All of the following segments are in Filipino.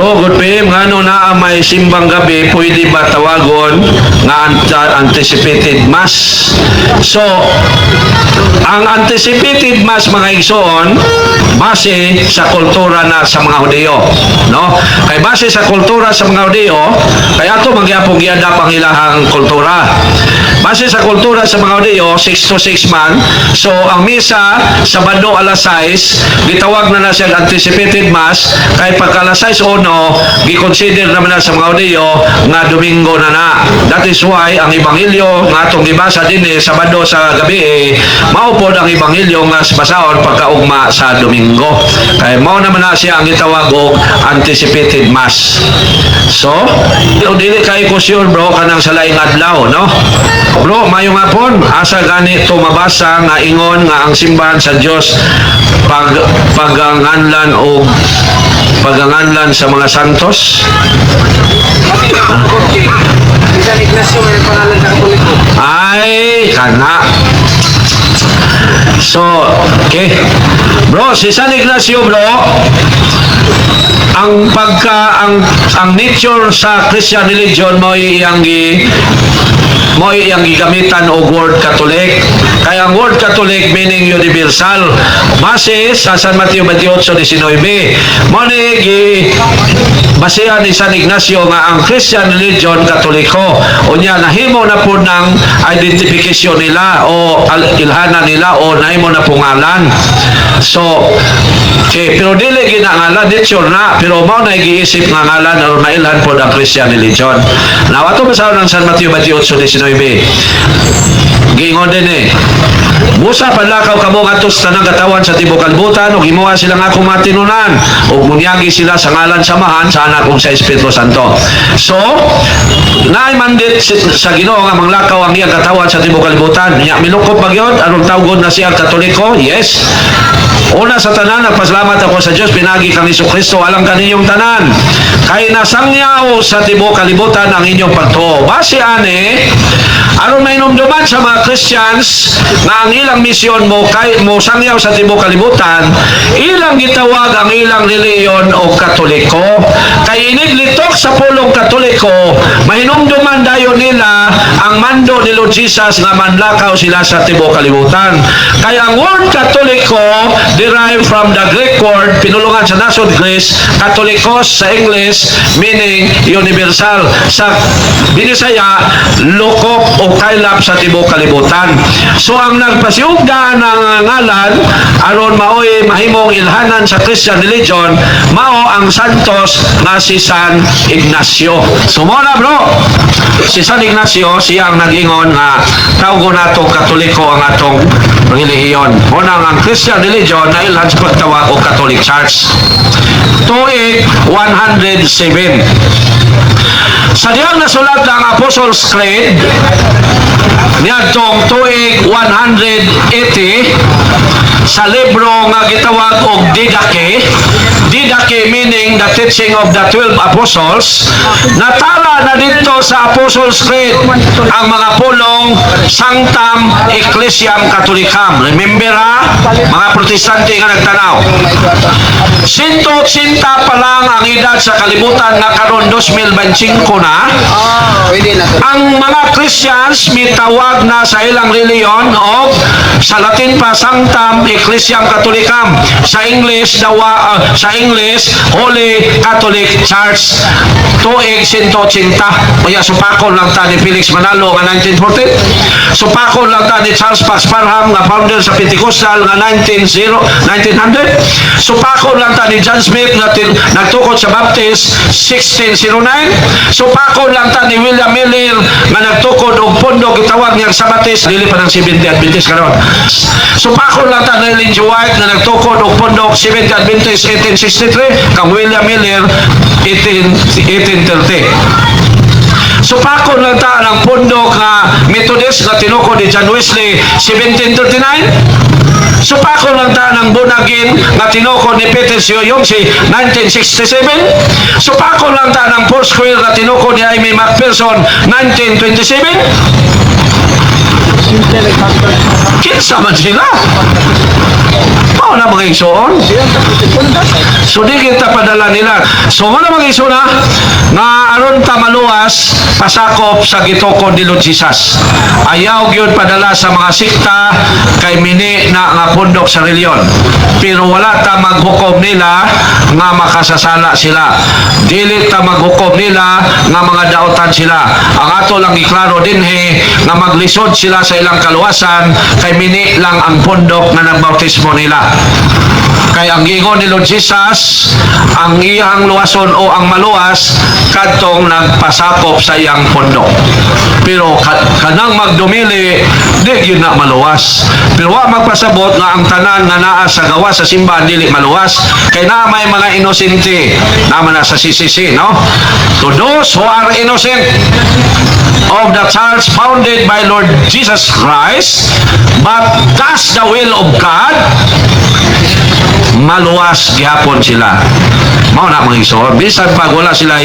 So, good PM, ngano na may simbang gabi, pwede ba tawagon nga anticipated mass? So, ang anticipated mass, mga igsoon, base sa kultura na sa mga Hudyo, no? Kay base sa kultura sa mga Hudyo, kaya ito magyapong giadap ang ilahang kultura. Base sa kultura sa mga Hudyo, 6 to 6 man. So, ang misa, Sabado alas 6, gitawag na siya anticipated mass, kay pagka alas 6 gi-consider naman na sa mga Hudyo nga Domingo na. That is why, ang Ebanghelyo nga itong gibasa din Sabado sa gabi, maupod ang Ebanghelyo nga basahon pagkaugma sa Domingo. Kaya mao naman na siya ang gitawag og anticipated mass. So, dili kay ko sure bro kanang sa laing adlaw, no? Bro, mayong hapon, asa gani to mabasa nga ingon nga ang simbahan sa Dios paganganlan o paganganlan sa mga santos. Ay, kana. So, okay. Bro, si San Ignacio, bro, ang nature sa Christian religion mo iyang gigamitan og word Catholic. Kaya ang word Catholic meaning universal. Base sa San Mateo 28:19. Mo ni basehan ni San Ignacio nga ang Christian religion Katoliko. Unya nahimo na po ng identification nila o ilhana nila o nahimo na pungalan. So, okay, pero dili ginangalan dito na, pero mao na giisip nga ngalan o nailhan po ang Christian religion. Now, ato basaw ng San Mateo 28:19. Giingon din Musa palakaw kamo ngadto sa tanang katawan sa tibuok kalibutan ug himuha sila nga akong matinunan ug munyagi sila sa ngalan samahan sa anak ug sa Espiritu Santo. So, naay mandate sa Ginoo nga manglakaw ang iyang katawan sa tibuok kalibutan. Nya milukop ba gyud aron tawgon na siya Katoliko? Yes. Una sa tanan, nagpasalamat ako sa Diyos, pinagi kang Jesucristo, alang kaninyong tanan. Kay nasangyaw sa tibuok kalibutan ang inyong pagtuo. Base ani, aron may numduman sa mga Christians nga ang ilang misyon mo kay mo sangyaw sa tibuok kalibutan, ilang gitawag ang ilang reliyon o Katoliko. Kay iniglitok sa pulong Katoliko, mahinumduman dayon nila ang mando ni Lord Jesus nga manlakaw sila sa tibuok kalibutan. Kaya ang word Katoliko derived from the Greek word pinulungan sa nasod Greece, Katolikos sa English meaning universal. Sa Binisaya, lokop o kailap sa tibuok kalibutan. So ang nagpasiugda ng ngalan aron maoy mahimong ilhanan sa Christian religion mao ang santos nga si San Ignacio. So mo na bro, si San Ignacio siya ang nag-ingon nga tawgon natong Katoliko ang atong relihiyon. Muna ang Christian religion na ilhan sa pagtawag o Catholic Church. Tuig 107. Sa diyang nasulat ng Apostles' Creed niadtong tuig 180 sa libro nga gitawag og Didache. Didache meaning the teaching of the 12 apostles. Natara na dito sa Apostles' Creed ang mga pulong Sanctam Ecclesiam Catholicam. Remember mga protestante nga nagtanaw. 180 pa lang ang edad sa kalibutan nga karon 2025 na. Ang mga Christians mitawag na sa ilang reliyon o sa Latin pa Sanctam Ecclesiam Catholicam, sa English Holy Catholic Church. Tuig 180. Kaya supakon lang ta ni Felix Manalo nga 1940. Supakon lang ta ni Charles Pax Parham nga founder sa Pentecostal nga 1900. Supakon lang ta ni John Smith nga nagtukod sa Baptist 1609. Supakon lang ta ni William Miller nga nagtukod og pondo gitawag niyang Sabatis dili pa ng 70 Adventist karon. Supakon lang ta ni Ellen G. White nga nagtukod og pondo 70 Adventist 1863 kang William Miller 1830. Supakon lang ta ng pundok nga Methodist nga tinukod ni John Wesley 1739. Supakon lang ta ng Bunagin nga tinukod ni Peter Sioyongsi 1967. Supakon lang ta ng Foursquare nga tinukod ni Amy McPherson 1927. Kinsa man sila? Mao na mga igsoon. So di kita padala nila. So ano mga igsoon nga aron ta maluwas pasakop sa gitukod ni Lord Jesus. Ayaw gyud padala sa mga sikta kay mini na nga pundok sa reliyon. Pero wala ta maghukom nila nga makasasala sila. Dili ta maghukom nila nga mga daotan sila. Ang ato lang iklaro dinhi nga maglisod sila sa ilang kaluwasan kay mini lang ang pundok nga nagbautismo nila. Kay ang gingon ni Lord Jesus, ang iyang luwason o ang maluwas kadtong nagpasakop sa iyang pundok. Pero kanang magdumili, di yun na maluwas. Pero wa magpasabot nga ang tanan nga naa sa gawa sa simbahan dili maluwas. Kay na may mga inosente naman na sa CCC, no? To those who are innocent of the church founded by Lord Jesus Christ, but does the will of God, maluwas gihapon sila. Mao na mga igsoon, bisan pag wala sila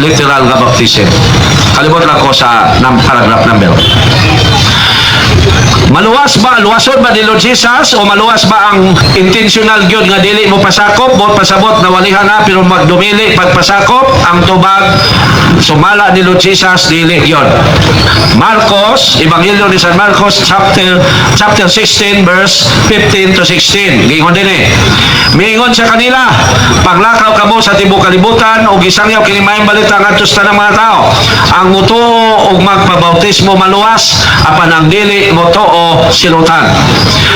literal nga baptism. Kalimot lang ko sa paragraph number. Maluwas ba, luwason ba ni Lord Jesus o maluwas ba ang intentional gyud nga dili mo pasakop, bot pasabot na walihan na pero magdumili pagpasakop ang tubag sumala ni Lord Jesus dili gyud. Marcos, Ebanghelyo ni San Marcos chapter 16 verse 15 to 16. Gingon dinhi. Miingon sa kanila, paglakaw kamo sa tibuok kalibutan o gisangyaw kini maayong balita ngadto sa tanang mga tao. Ang mutuo og magpabautismo maluwas apan ang dili mutuo silutan.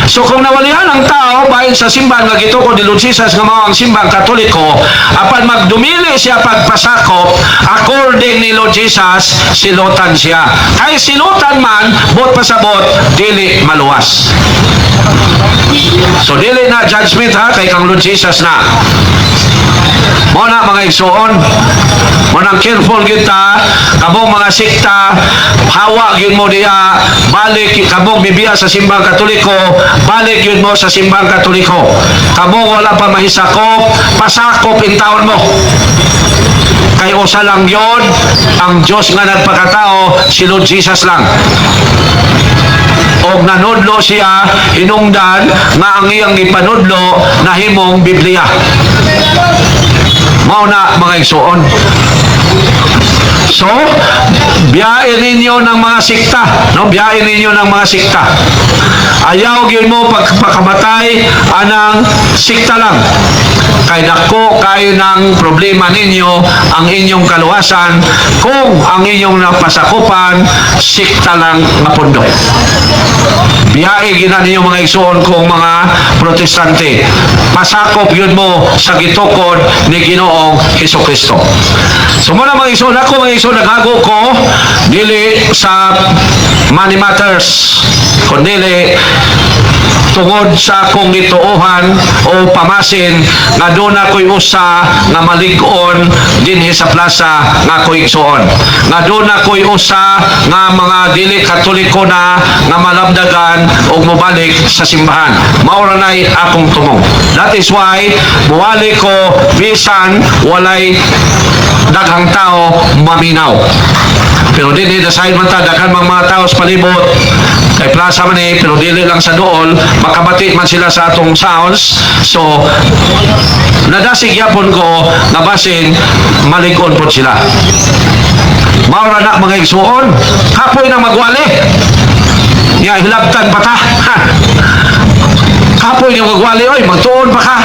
So kung nawalihan ang tao bahin sa simbahan nga gitukod ni Lord Jesus nga mao ang simbang Katoliko, apan magdumili siya pagpasakop according ni Lord Jesus, silutan siya. Kay silutan man bot pasabot dili maluwas. So dili na judgment kay kang Lord Jesus na. Mo na mga igsoon, mo nang careful gyud ta kabong mga sikta, hawa gyud mo diha, balik kabong bibiya sa simbang Katoliko, balik gyud mo sa simbang Katoliko. Kabong wala pa mahisakop, pasakop in taon mo. Kay usa lang yun ang Diyos nga nagpakatao, si Lord Jesus lang. Og nanudlo siya hinungdan nga ang iyang gipanudlo nahimong Biblia. Mao na mga igsoon. So, biyain ninyo ng mga sikta, no? Biyain ninyo ng mga sikta. Ayaw gyud mo pagpakamatay anang sikta lang. Kay dako kayo ng problema ninyo ang inyong kaluwasan kung ang inyong napasakupan sikta lang nga pundok. Biyahe gina ninyo mga igsoon kung mga protestante. Pasakop yun mo sa gitukod ni Ginoong Hesukristo. So muna mga igsoon, ako mga igsoon, naghago ko dili sa money matters, kundi tungod sa akong gituohan o pamasin nga doon ako'y usa nga malig-on dinhi sa plaza nga ako'y igsoon. Nga doon ako'y usa nga mga dili Katoliko na nga malabdagan o mubalik sa simbahan. Maura na'y akong tumong. That is why buwali ko bisan walay daghang tao maminaw. Pero dili dasayod man ta daghan mga tao sa palibot kay plaza man pero dili lang sa dool makabati man sila sa atong sounds. So nadasig yapon ko nga basin malig-on po sila. Maura na mga igsuon, kapoy na magwali nga hilabtan pa ta. Kapoy nga magwali, oy magtuon pa ka,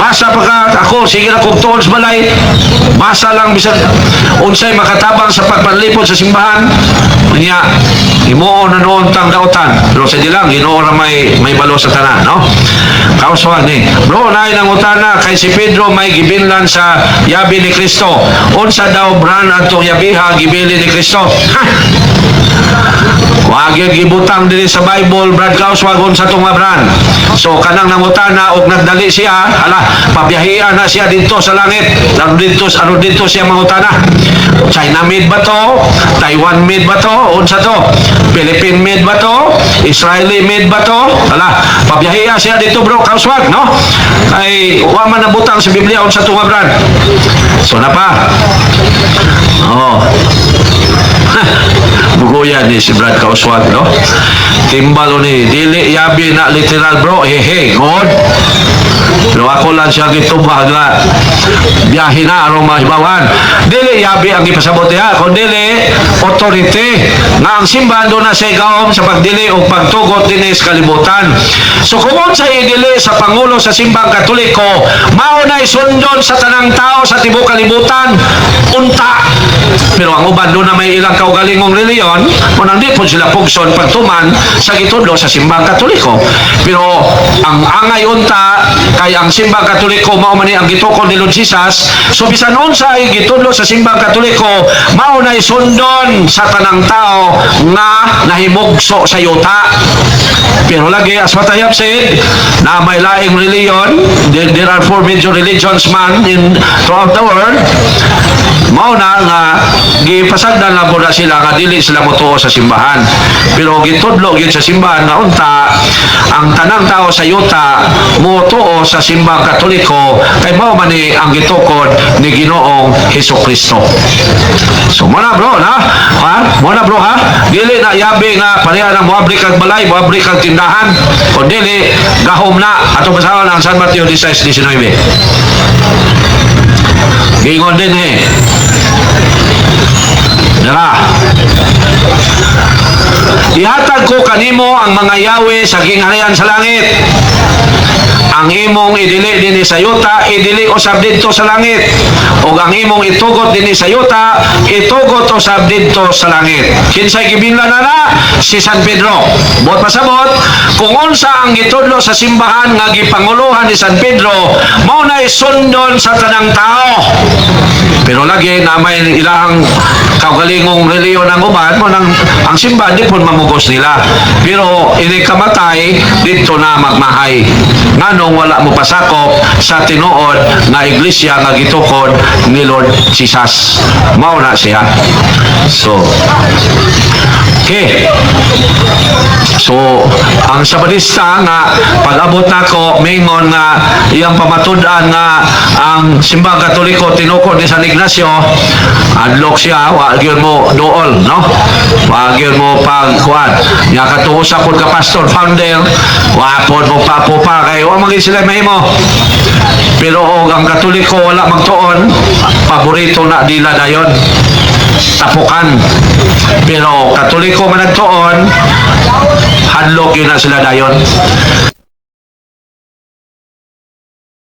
basa pa ka. Ako sige na kong tuon sa balay, basa lang bisan unsay makatabang sa pagpanlipod sa simbahan niya. Himuon na noon tang dautan, pero sa dilang Ginoo ra may balo sa tanan, no? Kauswan ni bro nay nang utana kay si Pedro may gibinlan sa yabi ni Kristo. Unsa daw bran atong yabiha gibili ni Kristo? Wag gibutang diri sa Bible, Brad Klaus, wagon sa tong bran. So kanang nangutana og nagdali siya, ala pabiyahian na siya dito sa langit. Dito siya mangutana. China made ba to? Taiwan made ba to? Unsa to? Philippine made ba to? Israeli made ba to? Ala pabiyahian siya dito bro, kauswag, no? Ay wa man nabutang sa Biblia unsa tong bran. So na pa. Oh. Bugoyan ni si Brad Kauswag, no? Timbalo ni, dili yabi na literal bro, hehe, God. Pero ako lang siya gitubag na biyahe na arong mahibawan. Dili yabi ang ipasabot niya, kung dili authority nga ang simbahan doon na sa ikaom sa pagdili o pagtugot din sa kalibutan. So kung sa idili sa Pangulo sa Simbang Katoliko, maunay sundon sa tanang tao sa tibok kalibutan, unta. Pero ang uban doon na may ilang kaugalingong reliyon, munang di po sila pugson pagtuman sa gitudlo sa Simbang Katoliko. Pero ang angay unta, kay ang Simbang Katoliko mao man ni ang gitukod ni Lord Jesus, so bisan unsa ay gitudlo sa Simbang Katoliko, maunay sundon sa tanang tao nga nahimugso sa yuta. Pero lagi, as what I have said, na may laing reliyon, there are 4 major religions man throughout the world, mauna nga gipasagdan lang po na sila nga dili sila motuo sa simbahan. Pero gitudlo gyud sa simbahan na unta ang tanang tao sa yuta motuo sa Simbang Katoliko kay mao man ni ang gitukod ni Ginoong Hesukristo. So muna bro na, ha? Muna bro ha, dili na yabi nga pareha nang moabri kag balay, moabri kag tindahan, o dili gahom na ato basahon ang San Mateo 16:19. Gingon din Dara. Ihatag ko kanimo ang mga yawe sa gingharian sa langit. Ang imong idili dinhi sa yuta, idili usab didto sa langit. O ang imong itugot dinhi sa yuta, itugot usab didto sa langit. Kinsay gibillan na si San Pedro. Buot pasabot, kung unsa ang gitudlo sa simbahan nga gipanguluhan ni San Pedro, mao na sundon sa tanang tao. Pero lagi na may ilang kaugalingong reliyon ang uban mo nang ang simbahan di po mamugos nila. Pero ini kamatay dito na magmahay. Nganong wala mo pasakop sa tinuod na iglesia nga gitukod ni Lord Jesus. Mao na siya. So okay. So ang Sabadista nga pag-abot nako mingon nga iyang pamatud-an nga ang Simbang Katoliko tinukod ni San Ignacio, adlok siya, wa gyud mo dool, no? Wa gyud mo pagkuan. Nya katuo sa pud ka pastor founder, wa pod mo papupa kay wa magin sila mahimo. Pero og ang Katoliko wala magtuon, paborito na dila dayon. Tapukan. Pero Katoliko man nagtuon, hadlok yun na sila dayon.